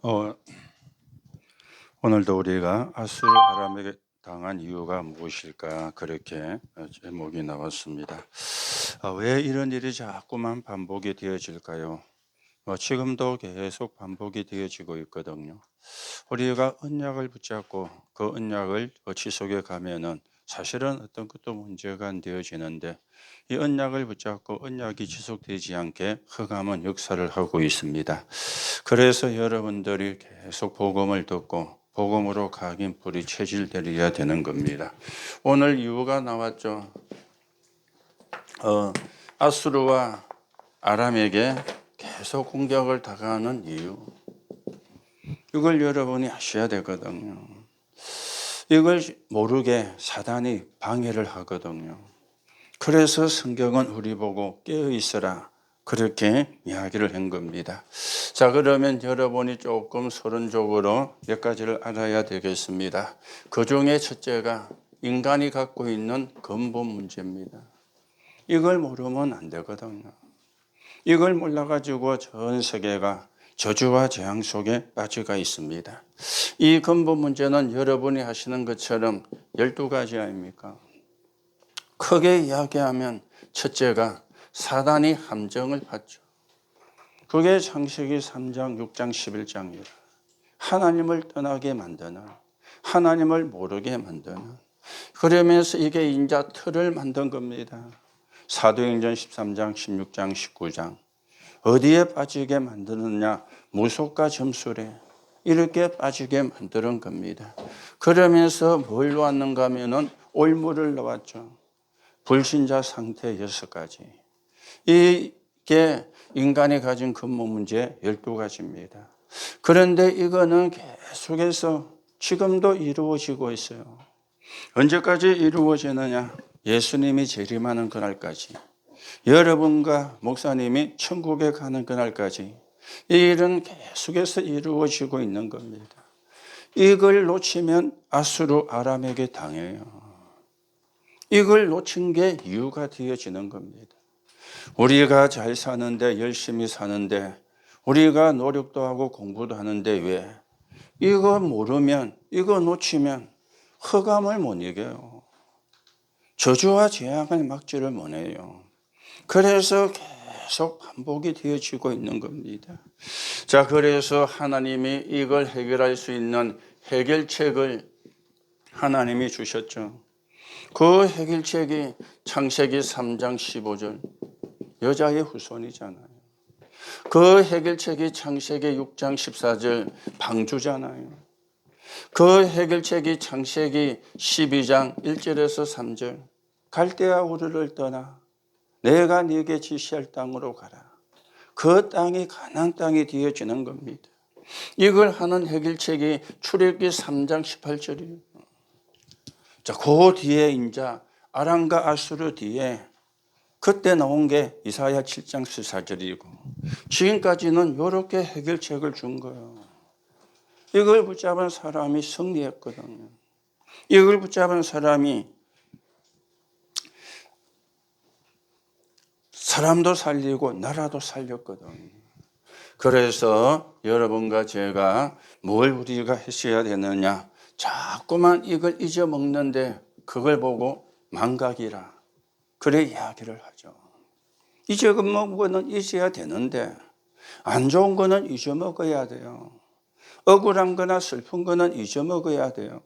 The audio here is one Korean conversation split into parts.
어, 오늘도 우리가 아수르 아람에게 당한 이유가 무엇일까 그렇게 제목이 나왔습니다. 왜 이런 일이 자꾸만 반복이 되어질까요? 지금도 계속 반복이 되어지고 있거든요. 우리가 언약을 붙잡고 그 언약을 지속해 가면은 사실은 어떤 것도 문제가 안 되어지는데 이 언약을 붙잡고 언약이 지속되지 않게 흑암은 역사를 하고 있습니다. 그래서 여러분들이 계속 복음을 듣고 복음으로 각인불이 체질되어야 되는 겁니다. 오늘 이유가 나왔죠. 아수르와 아람에게 계속 공격을 당하는 이유. 이걸 여러분이 아셔야 되거든요. 이걸 모르게 사단이 방해를 하거든요. 그래서 성경은 우리 보고 깨어 있어라 그렇게 이야기를 한 겁니다. 자, 그러면 여러분이 조금 서론적으로 몇 가지를 알아야 되겠습니다. 그 중에 첫째가 인간이 갖고 있는 근본 문제입니다. 이걸 모르면 안 되거든요. 이걸 몰라가지고 전 세계가 저주와 재앙 속에 빠져가 있습니다. 이 근본 문제는 여러분이 하시는 것처럼 12가지 아닙니까? 크게 이야기하면 첫째가 사단이 함정을 받죠. 그게 창세기 3장, 6장, 11장이라. 하나님을 떠나게 만드는, 하나님을 모르게 만드는. 그러면서 이게 인자 틀을 만든 겁니다. 사도행전 13장, 16장, 19장. 어디에 빠지게 만드느냐? 무속과 점술에 이렇게 빠지게 만드는 겁니다. 그러면서 뭘 놓았는가 하면은 올무를 놓았죠. 불신자 상태 6가지. 이게 인간이 가진 근본 문제 12가지입니다. 그런데 이거는 계속해서 지금도 이루어지고 있어요. 언제까지 이루어지느냐? 예수님이 재림하는 그날까지. 여러분과 목사님이 천국에 가는 그날까지 이 일은 계속해서 이루어지고 있는 겁니다. 이걸 놓치면 아수르 아람에게 당해요. 이걸 놓친 게 이유가 되어지는 겁니다. 우리가 잘 사는데 열심히 사는데 우리가 노력도 하고 공부도 하는데 왜? 이거 모르면 이거 놓치면 흑암을 못 이겨요. 저주와 재앙을 막지를 못해요. 그래서 계속 반복이 되어지고 있는 겁니다. 자, 그래서 하나님이 이걸 해결할 수 있는 해결책을 하나님이 주셨죠. 그 해결책이 창세기 3장 15절 여자의 후손이잖아요. 그 해결책이 창세기 6장 14절 방주잖아요. 그 해결책이 창세기 12장 1절에서 3절 갈대아 우르를 떠나 내가 네게 지시할 땅으로 가라. 그 땅이 가나안 땅이 되어지는 겁니다. 이걸 하는 해결책이 출애굽기 3장 18절이에요. 자, 그 뒤에 이제 아람과 아수르 뒤에 그때 나온 게 이사야 7장 14절이고 지금까지는 이렇게 해결책을 준 거예요. 이걸 붙잡은 사람이 승리했거든요. 이걸 붙잡은 사람이 사람도 살리고 나라도 살렸거든요. 그래서 여러분과 제가 뭘 우리가 했어야 되느냐? 자꾸만 이걸 잊어먹는데 그걸 보고 망각이라 그래 이야기를 하죠. 잊어먹은 거는 잊어야 되는데 안 좋은 거는 잊어먹어야 돼요. 억울한 거나 슬픈 거는 잊어먹어야 돼요.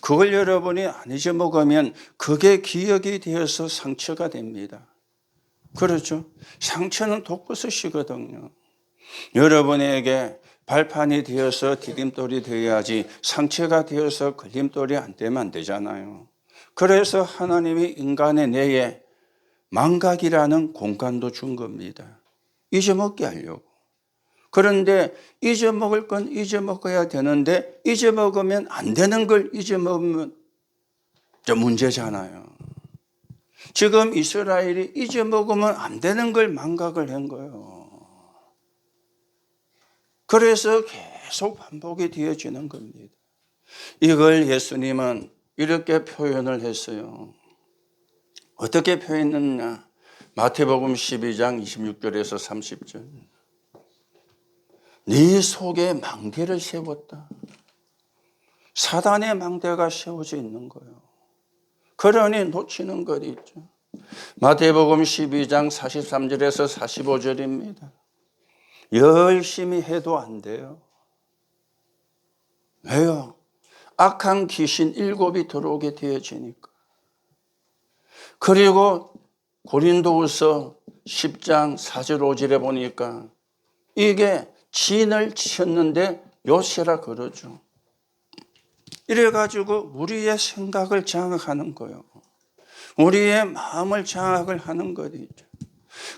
그걸 여러분이 안 잊어먹으면 그게 기억이 되어서 상처가 됩니다. 그렇죠? 상처는 독버섯이거든요. 여러분에게 발판이 되어서 디딤돌이 되어야지 상처가 되어서 걸림돌이 안 되면 안 되잖아요. 그래서 하나님이 인간의 뇌에 망각이라는 공간도 준 겁니다. 잊어먹게 하려고. 그런데 잊어먹을 건 잊어먹어야 되는데 잊어먹으면 안 되는 걸 잊어먹으면 문제잖아요. 지금 이스라엘이 잊어먹으면 안 되는 걸 망각을 한 거예요. 그래서 계속 반복이 되어지는 겁니다. 이걸 예수님은 이렇게 표현을 했어요. 어떻게 표현했느냐? 마태복음 12장 26절에서 30절. 네 속에 망대를 세웠다. 사단의 망대가 세워져 있는 거예요. 그러니 놓치는 것이 있죠. 마태복음 12장 43절에서 45절입니다. 열심히 해도 안 돼요. 왜요? 악한 귀신 7이 들어오게 되어지니까. 그리고 고린도후서 10장 4절 5절에 보니까 이게 진을 치었는데 요새라 그러죠. 이래가지고 우리의 생각을 장악하는 거예요. 우리의 마음을 장악을 하는 것이죠.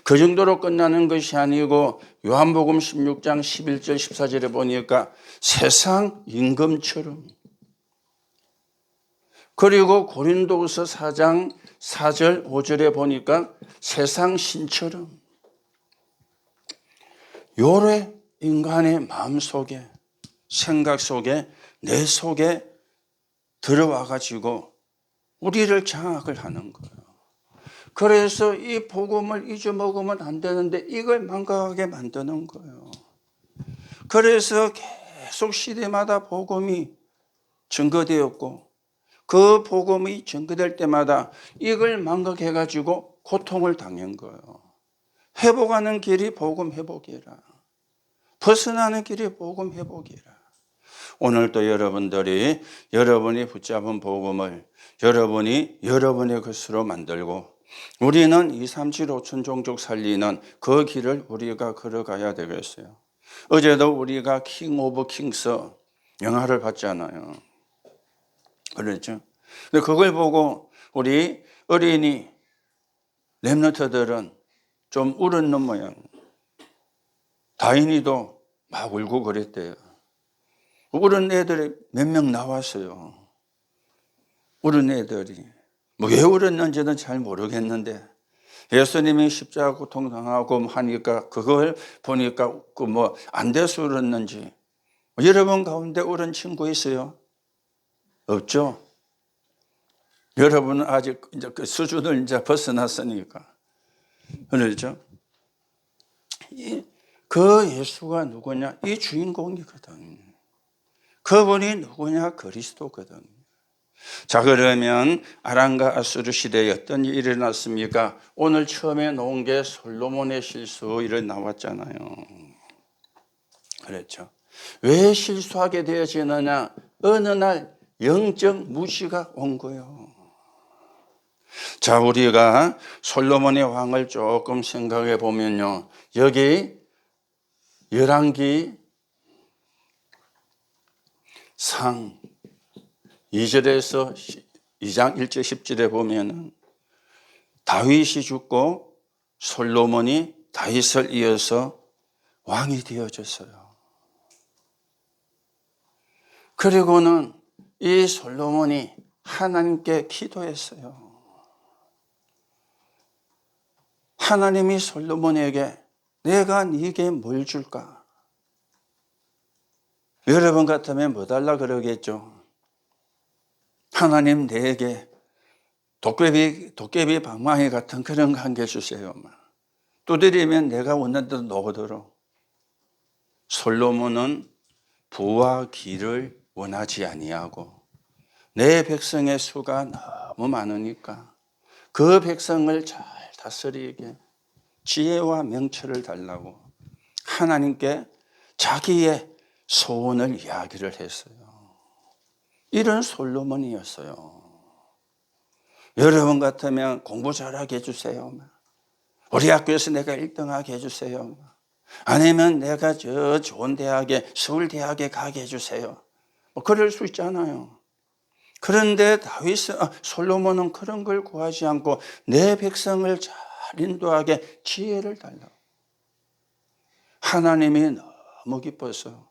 그 정도로 끝나는 것이 아니고 요한복음 16장 11절 14절에 보니까 세상 임금처럼, 그리고 고린도후서 4장 4절 5절에 보니까 세상 신처럼, 요래 인간의 마음 속에, 생각 속에, 내 속에 들어와 가지고 우리를 장악을 하는 거예요. 그래서 이 복음을 잊어먹으면 안 되는데 이걸 망각하게 만드는 거예요. 그래서 계속 시대마다 복음이 증거되었고, 그 복음이 증거될 때마다 이걸 망각해 가지고 고통을 당한 거예요. 회복하는 길이 복음 회복이라. 벗어나는 길이 복음 회복이라. 오늘도 여러분이 붙잡은 복음을 여러분이 여러분의 것으로 만들고, 우리는 2, 3, 7, 5천 종족 살리는 그 길을 우리가 걸어가야 되겠어요. 어제도 우리가 킹 오브 킹스 영화를 봤잖아요. 그렇죠? 근데 그걸 보고 우리 어린이 렘넌트들은 좀 울었는 모양. 다인이도 막 울고 그랬대요. 울은 애들이 몇 명 나왔어요. 울은 애들이. 왜 울었는지는 잘 모르겠는데, 예수님이 십자가 고통 당하고 하니까 그걸 보니까 안 돼서 울었는지. 여러분 가운데 울은 친구 있어요? 없죠? 여러분은 아직 이제 그 수준을 이제 벗어났으니까. 그렇죠? 그 예수가 누구냐? 이 주인공이거든. 그분이 누구냐? 그리스도거든. 자, 그러면 아람과 아수르 시대에 어떤 일이 일어났습니까? 오늘 처음에 놓은 게 솔로몬의 실수 일을 나왔잖아요. 그렇죠? 왜 실수하게 되어지느냐? 어느 날 영적 무시가 온 거예요. 자, 우리가 솔로몬의 왕을 조금 생각해 보면요, 여기 열왕기 상 2절에서 2장 1절 10절에 보면은 다윗이 죽고 솔로몬이 다윗을 이어서 왕이 되어졌어요. 그리고는 이 솔로몬이 하나님께 기도했어요. 하나님이 솔로몬에게 내가 네게 뭘 줄까? 여러분 같으면 뭐 달라 그러겠죠. 하나님 내게 도깨비 방망이 같은 그런 거 한 개 주세요. 두드리면 내가 원하는 대로 놓도록. 솔로몬은 부와 기를 원하지 아니하고 내 백성의 수가 너무 많으니까 그 백성을 잘 다스리게 지혜와 명철을 달라고 하나님께 자기의 소원을 이야기를 했어요. 이런 솔로몬이었어요. 여러분 같으면 공부 잘하게 해주세요. 우리 학교에서 내가 1등하게 해주세요. 아니면 내가 저 좋은 대학에, 서울대학에 가게 해주세요. 그럴 수 있잖아요. 그런데 솔로몬은 그런 걸 구하지 않고 내 백성을 잘 인도하게 지혜를 달라고. 하나님이 너무 기뻐서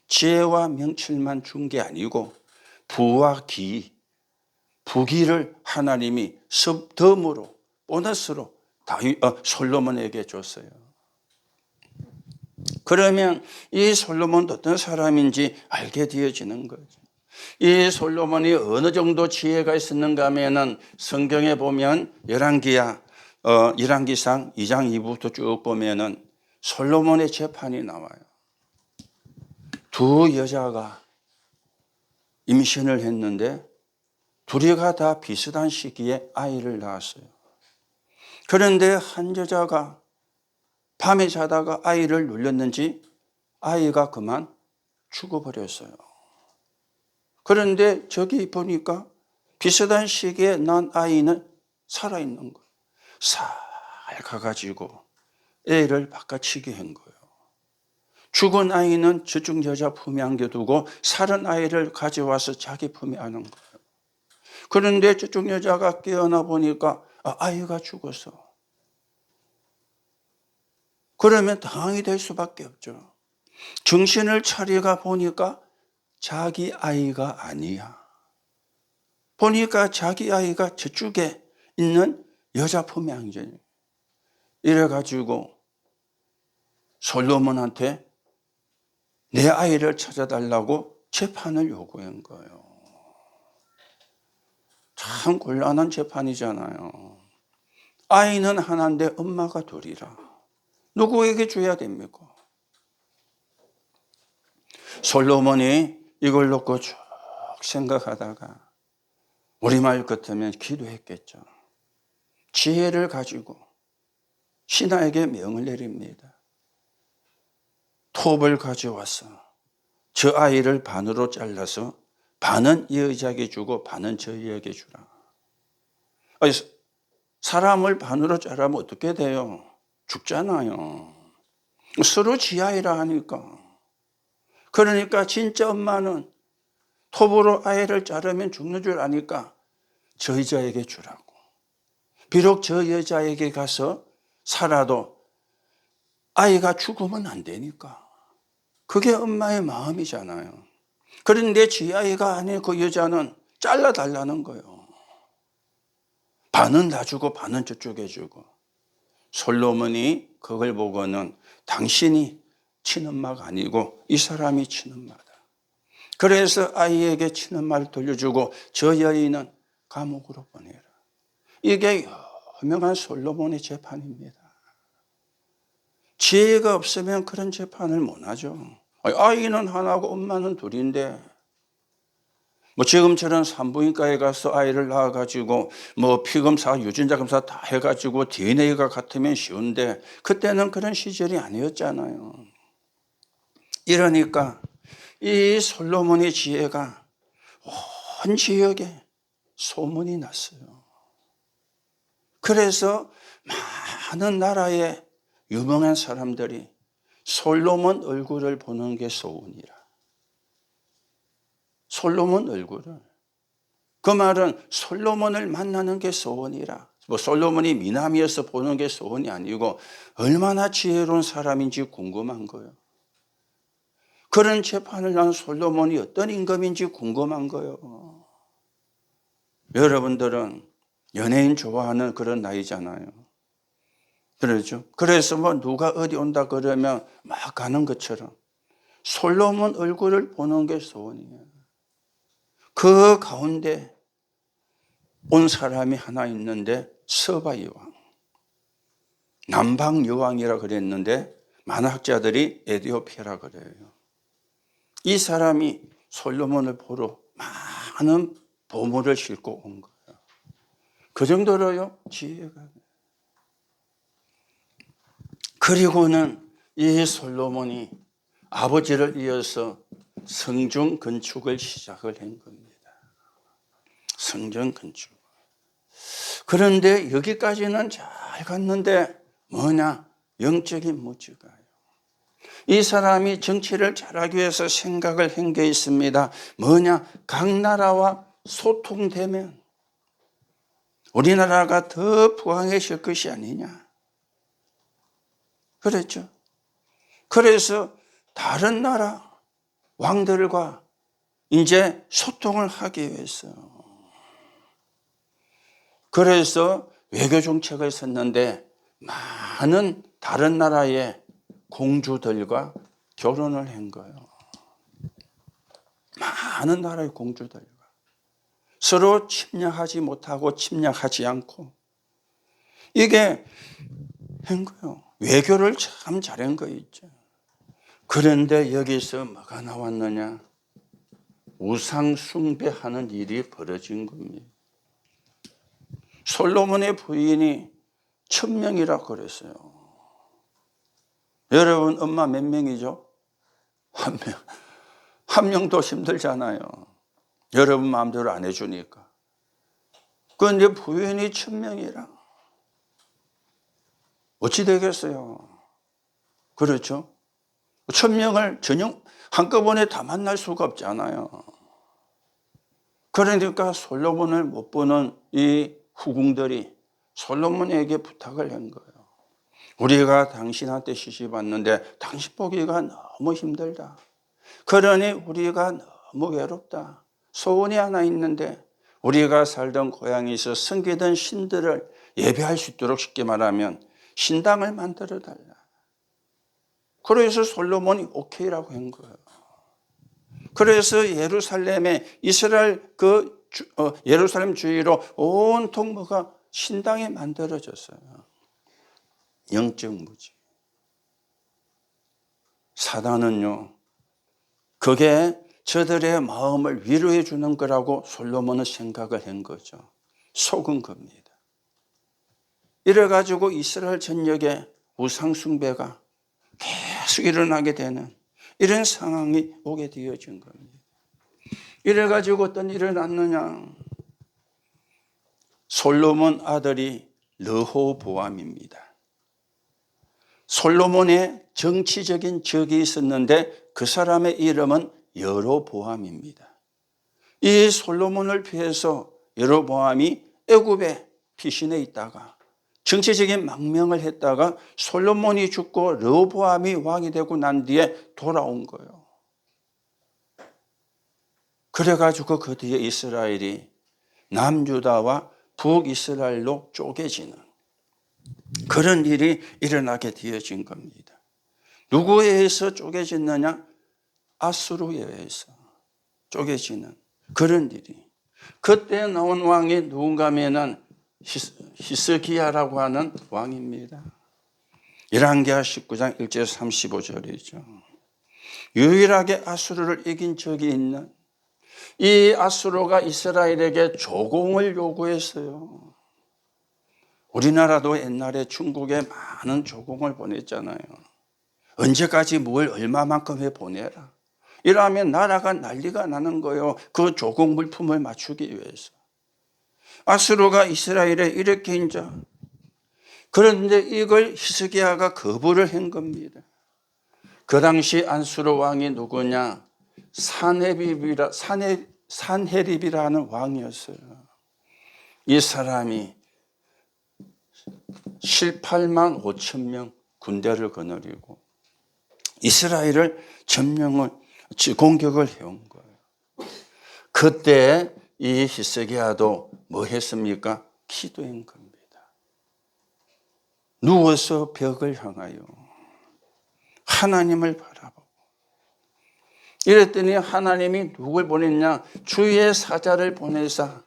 지혜와 명철만 준 게 아니고 부와 부기를 하나님이 덤으로, 보너스로 솔로몬에게 줬어요. 그러면 이 솔로몬도 어떤 사람인지 알게 되어지는 거죠. 이 솔로몬이 어느 정도 지혜가 있었는가 하면은 성경에 보면 열왕기상 2장 2부터 쭉 보면은 솔로몬의 재판이 나와요. 두 여자가 임신을 했는데 둘이가 다 비슷한 시기에 아이를 낳았어요. 그런데 한 여자가 밤에 자다가 아이를 눌렸는지 아이가 그만 죽어버렸어요. 그런데 저기 보니까 비슷한 시기에 난 아이는 살아있는 거예요. 살 가가지고 애를 바꿔치기 한 거예요. 죽은 아이는 저쪽 여자 품에 안겨두고 살은 아이를 가져와서 자기 품에 안은 거예요. 그런데 저쪽 여자가 깨어나 보니까 아이가 죽었어. 그러면 당황이 될 수밖에 없죠. 정신을 차려가 보니까 자기 아이가 아니야. 보니까 자기 아이가 저쪽에 있는 여자 품에 안겨요. 이래가지고 솔로몬한테 내 아이를 찾아달라고 재판을 요구한 거예요. 참 곤란한 재판이잖아요. 아이는 하나인데 엄마가 둘이라. 누구에게 줘야 됩니까? 솔로몬이 이걸 놓고 쭉 생각하다가 우리말 같으면 기도했겠죠. 지혜를 가지고 신하에게 명을 내립니다. 톱을 가져와서 저 아이를 반으로 잘라서 반은 이 여자에게 주고 반은 저 여자에게 주라. 사람을 반으로 자르면 어떻게 돼요? 죽잖아요. 서로 지아이라 하니까. 그러니까 진짜 엄마는 톱으로 아이를 자르면 죽는 줄 아니까 저 여자에게 주라고. 비록 저 여자에게 가서 살아도 아이가 죽으면 안 되니까. 그게 엄마의 마음이잖아요. 그런데 지 아이가 아닌 그 여자는 잘라달라는 거예요. 반은 다 주고 반은 저쪽에 주고. 솔로몬이 그걸 보고는 당신이 친엄마가 아니고 이 사람이 친엄마다. 그래서 아이에게 친엄마를 돌려주고 저 여인은 감옥으로 보내라. 이게 유명한 솔로몬의 재판입니다. 지혜가 없으면 그런 재판을 못하죠. 아이는 하나고 엄마는 둘인데 지금처럼 산부인과에 가서 아이를 낳아가지고 피검사, 유전자검사 다 해가지고 DNA가 같으면 쉬운데 그때는 그런 시절이 아니었잖아요. 이러니까 이 솔로몬의 지혜가 온 지역에 소문이 났어요. 그래서 많은 나라의 유명한 사람들이 솔로몬 얼굴을 보는 게 소원이라. 솔로몬 얼굴을. 그 말은 솔로몬을 만나는 게 소원이라. 솔로몬이 미남이어서 보는 게 소원이 아니고 얼마나 지혜로운 사람인지 궁금한 거예요. 그런 재판을 난 솔로몬이 어떤 임금인지 궁금한 거예요. 여러분들은 연예인 좋아하는 그런 나이잖아요. 그렇죠? 그래서 누가 어디 온다 그러면 막 가는 것처럼 솔로몬 얼굴을 보는 게 소원이에요. 그 가운데 온 사람이 하나 있는데 서바 여왕, 남방 여왕이라 그랬는데 많은 학자들이 에디오피아라 그래요. 이 사람이 솔로몬을 보러 많은 보물을 싣고 온 거예요. 그 정도로요 지혜가. 그리고는 이 솔로몬이 아버지를 이어서 성중 건축을 시작을 한 겁니다. 성전 건축. 그런데 여기까지는 잘 갔는데 영적인 문제가요. 이 사람이 정치를 잘하기 위해서 생각을 한 게 있습니다. 각 나라와 소통되면 우리나라가 더 부강해질 것이 아니냐. 그랬죠. 그래서 다른 나라 왕들과 이제 소통을 하기 위해서. 그래서 외교 정책을 썼는데 많은 다른 나라의 공주들과 결혼을 한 거예요. 많은 나라의 공주들과. 서로 침략하지 못하고 침략하지 않고. 이게 한 거예요. 외교를 참 잘한 거 있죠. 그런데 여기서 뭐가 나왔느냐? 우상 숭배하는 일이 벌어진 겁니다. 솔로몬의 부인이 1000명이라고 그랬어요. 여러분 엄마 몇 명이죠? 한 명. 한 명도 힘들잖아요. 여러분 마음대로 안 해주니까. 그런데 부인이 1000명이라. 어찌 되겠어요? 그렇죠? 1000명을 전혀 한꺼번에 다 만날 수가 없잖아요. 그러니까 솔로몬을 못 보는 이 후궁들이 솔로몬에게 부탁을 한 거예요. 우리가 당신한테 시집 왔는데 당신 보기가 너무 힘들다. 그러니 우리가 너무 외롭다. 소원이 하나 있는데 우리가 살던 고향에서 섬기던 신들을 예배할 수 있도록 쉽게 말하면 신당을 만들어 달라. 그래서 솔로몬이 오케이라고 한 거예요. 그래서 예루살렘에 이스라엘 예루살렘 주위로 온통 뭐가 신당이 만들어졌어요. 영적 무지. 사단은요, 그게 저들의 마음을 위로해 주는 거라고 솔로몬은 생각을 한 거죠. 속은 겁니다. 이래가지고 이스라엘 전역에 우상 숭배가 계속 일어나게 되는 이런 상황이 오게 되어진 겁니다. 이래가지고 어떤 일이 났느냐? 솔로몬 아들이 르호보암입니다. 솔로몬의 정치적인 적이 있었는데 그 사람의 이름은 여로보암입니다. 이 솔로몬을 피해서 여로보암이 애굽에 피신해 있다가 정치적인 망명을 했다가 솔로몬이 죽고 르호보암이 왕이 되고 난 뒤에 돌아온 거예요. 그래가지고 그 뒤에 이스라엘이 남유다와 북이스라엘로 쪼개지는 그런 일이 일어나게 되어진 겁니다. 누구에 의해서 쪼개졌느냐? 아수르에 의해서 쪼개지는 그런 일이. 그때 나온 왕이 누군가면은 히스기야라고 하는 왕입니다. 열왕기하 19장 1절 35절이죠. 유일하게 아수르를 이긴 적이 있는 이 아수르가 이스라엘에게 조공을 요구했어요. 우리나라도 옛날에 중국에 많은 조공을 보냈잖아요. 언제까지 뭘 얼마만큼 해 보내라. 이러면 나라가 난리가 나는 거예요. 그 조공 물품을 맞추기 위해서. 아수르가 이스라엘에 이렇게 이제 그런데 이걸 히스기야가 거부를 한 겁니다. 그 당시 아수르 왕이 누구냐? 산헤립이라는 왕이었어요. 이 사람이 18만 5천 명 군대를 거느리고 이스라엘을 공격을 해온 거예요. 그때 이 히스기야도 뭐 했습니까? 기도한 겁니다. 누워서 벽을 향하여 하나님을 바라보고 이랬더니 하나님이 누굴 보냈냐? 주의 사자를 보내사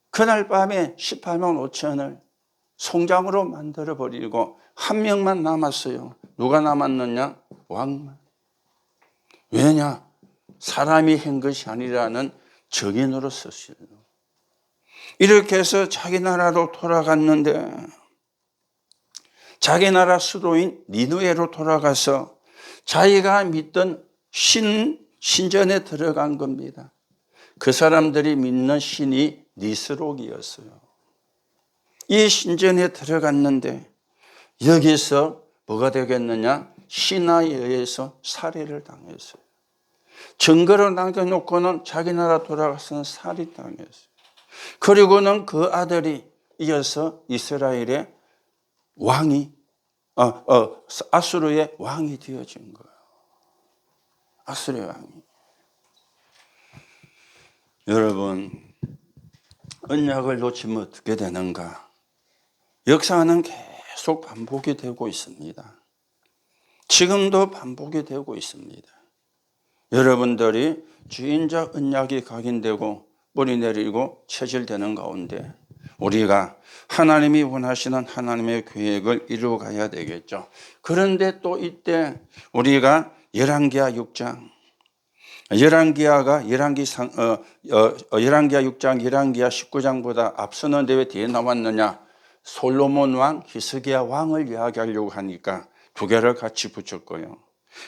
그날 밤에 18만 5천을 송장으로 만들어버리고 한 명만 남았어요. 누가 남았느냐? 왕만. 왜냐? 사람이 한 것이 아니라는 정인으로 썼어요. 이렇게 해서 자기 나라로 돌아갔는데 자기 나라 수도인 니느웨로 돌아가서 자기가 믿던 신전에 들어간 겁니다. 그 사람들이 믿는 신이 니스록이었어요. 이 신전에 들어갔는데 여기서 뭐가 되겠느냐? 신하에 의해서 살해를 당했어요. 증거를 남겨놓고는 자기 나라 돌아가서는 살해당했어요. 그리고는 그 아들이 이어서 이스라엘의 왕이 아수르의 왕이 되어진 거예요. 아수르의 왕이. 여러분, 언약을 놓치면 어떻게 되는가? 역사는 계속 반복이 되고 있습니다. 지금도 반복이 되고 있습니다. 여러분들이 주인자 언약이 각인되고 뿌리 내리고 체질되는 가운데 우리가 하나님이 원하시는 하나님의 계획을 이루어가야 되겠죠. 그런데 또 이때 우리가 열왕기하 6장. 열왕기하 6장, 열왕기하 19장보다 앞서는데 왜 뒤에 나왔느냐? 솔로몬 왕, 히스기야 왕을 이야기하려고 하니까 두 개를 같이 붙였고요.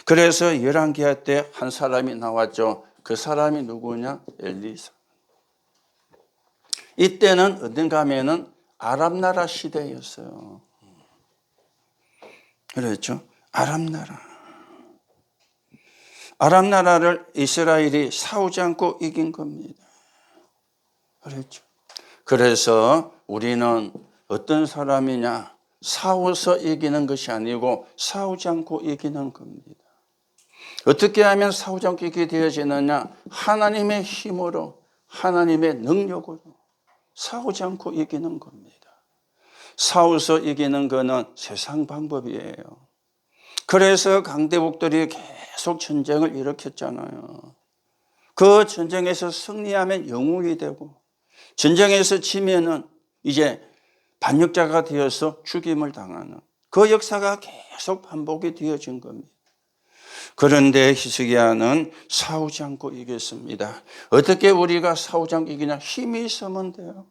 그래서 열왕기하 때 한 사람이 나왔죠. 그 사람이 누구냐? 엘리사. 이때는 어딘가 하면은 아람 나라 시대였어요. 그렇죠? 아람 나라. 아람 나라를 이스라엘이 싸우지 않고 이긴 겁니다. 그렇죠? 그래서 우리는 어떤 사람이냐? 싸워서 이기는 것이 아니고 싸우지 않고 이기는 겁니다. 어떻게 하면 싸우지 않고 이기게 되어지느냐? 하나님의 힘으로, 하나님의 능력으로 싸우지 않고 이기는 겁니다. 싸워서 이기는 것은 세상 방법이에요. 그래서 강대국들이 계속 전쟁을 일으켰잖아요. 그 전쟁에서 승리하면 영웅이 되고, 전쟁에서 지면은 이제 반역자가 되어서 죽임을 당하는 그 역사가 계속 반복이 되어진 겁니다. 그런데 히스기야는 싸우지 않고 이겼습니다. 어떻게 우리가 싸우지 않고 이기냐? 힘이 있으면 돼요.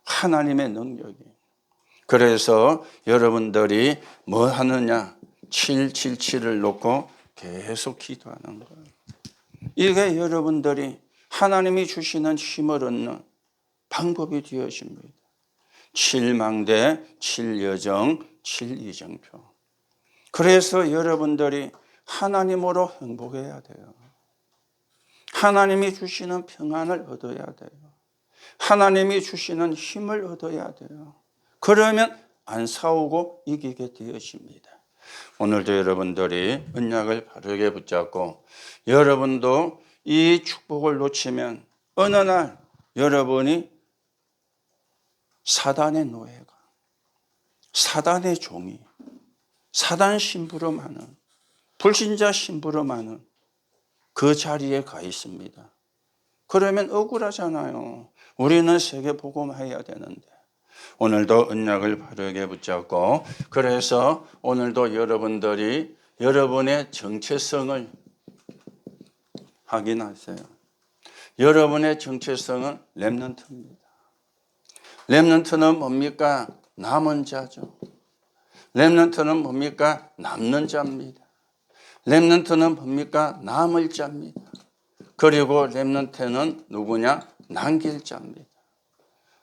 하나님의 능력이. 그래서 여러분들이 뭐 하느냐? 777을 놓고 계속 기도하는 거예요. 이게 여러분들이 하나님이 주시는 힘을 얻는 방법이 되어집니다. 7망대, 7여정, 7이정표. 그래서 여러분들이 하나님으로 행복해야 돼요. 하나님이 주시는 평안을 얻어야 돼요. 하나님이 주시는 힘을 얻어야 돼요. 그러면 안 싸우고 이기게 되어집니다. 오늘도 여러분들이 언약을 바르게 붙잡고 여러분도 이 축복을 놓치면 어느 날 여러분이 사단의 노예가, 사단의 종이, 사단 심부름하는, 불신자 심부름하는 그 자리에 가 있습니다. 그러면 억울하잖아요. 우리는 세계 복음해야 되는데. 오늘도 언약을 바르게 붙잡고, 그래서 오늘도 여러분들이 여러분의 정체성을 확인하세요. 여러분의 정체성은 렘넌트입니다. 렘넌트는 뭡니까? 남은 자죠. 렘넌트는 뭡니까? 남는 자입니다. 렘넌트는 뭡니까? 남을 자입니다. 그리고 렘넌트는 누구냐? 남길 자입니다.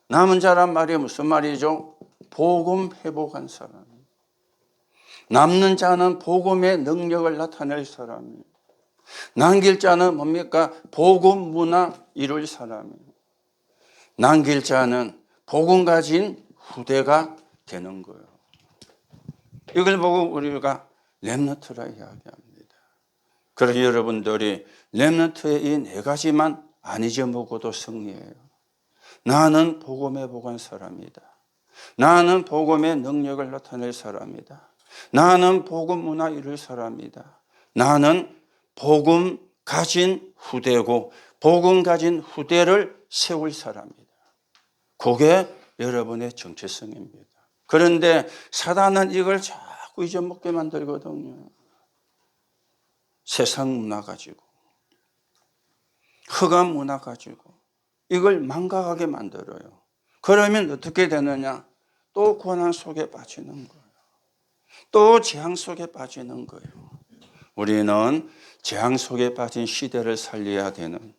남은 자란 말이 무슨 말이죠? 복음 회복한 사람. 남는 자는 복음의 능력을 나타낼 사람이에요. 남길 자는 뭡니까? 복음 문화 이룰 사람이에요. 남길 자는 복음 가진 후대가 되는 거예요. 이걸 보고 우리가 렘넌트라 이야기합니다. 그래서 여러분들이 렘넌트의 이 네 가지만 안 잊어먹어도 승리해요. 나는 복음에 복한 사람이다. 나는 복음의 능력을 나타낼 사람이다. 나는 복음 문화 이룰 사람이다. 나는 복음 가진 후대고 복음 가진 후대를 세울 사람이다. 그게 여러분의 정체성입니다. 그런데 사단은 이걸 자꾸 잊어먹게 만들거든요. 세상 문화 가지고, 흑암 문화 가지고 이걸 망각하게 만들어요. 그러면 어떻게 되느냐? 또 고난 속에 빠지는 거예요. 또 재앙 속에 빠지는 거예요. 우리는 재앙 속에 빠진 시대를 살려야 되는,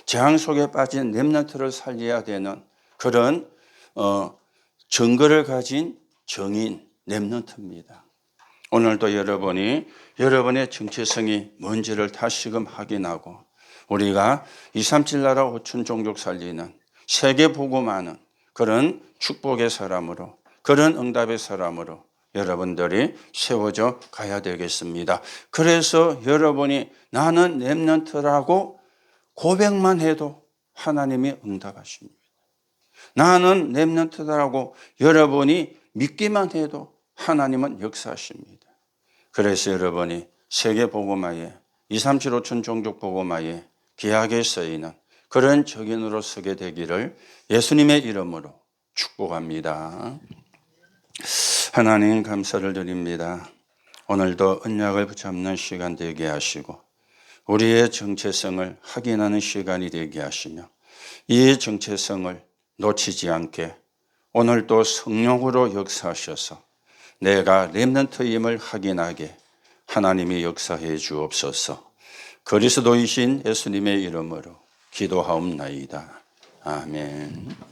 재앙 속에 빠진 렘넌트를 살려야 되는 그런 증거를 가진 정인 렘넌트입니다. 오늘도 여러분이 여러분의 정체성이 뭔지를 다시금 확인하고 우리가 237 나라 5천 종족 살리는 세계 복음하는 그런 축복의 사람으로, 그런 응답의 사람으로 여러분들이 세워져 가야 되겠습니다. 그래서 여러분이 나는 렘넌트라고 고백만 해도 하나님이 응답하십니다. 나는 렘넌트라고 여러분이 믿기만 해도 하나님은 역사하십니다. 그래서 여러분이 세계 복음화에 237 5천 종족 복음화에 귀하게 쓰이는 그런 적인으로 서게 되기를 예수님의 이름으로 축복합니다. 하나님 감사를 드립니다. 오늘도 언약을 붙잡는 시간 되게 하시고 우리의 정체성을 확인하는 시간이 되게 하시며 이 정체성을 놓치지 않게 오늘도 성령으로 역사하셔서 내가 렘넌트임을 확인하게 하나님이 역사해 주옵소서. 그리스도이신 예수님의 이름으로 기도하옵나이다. 아멘.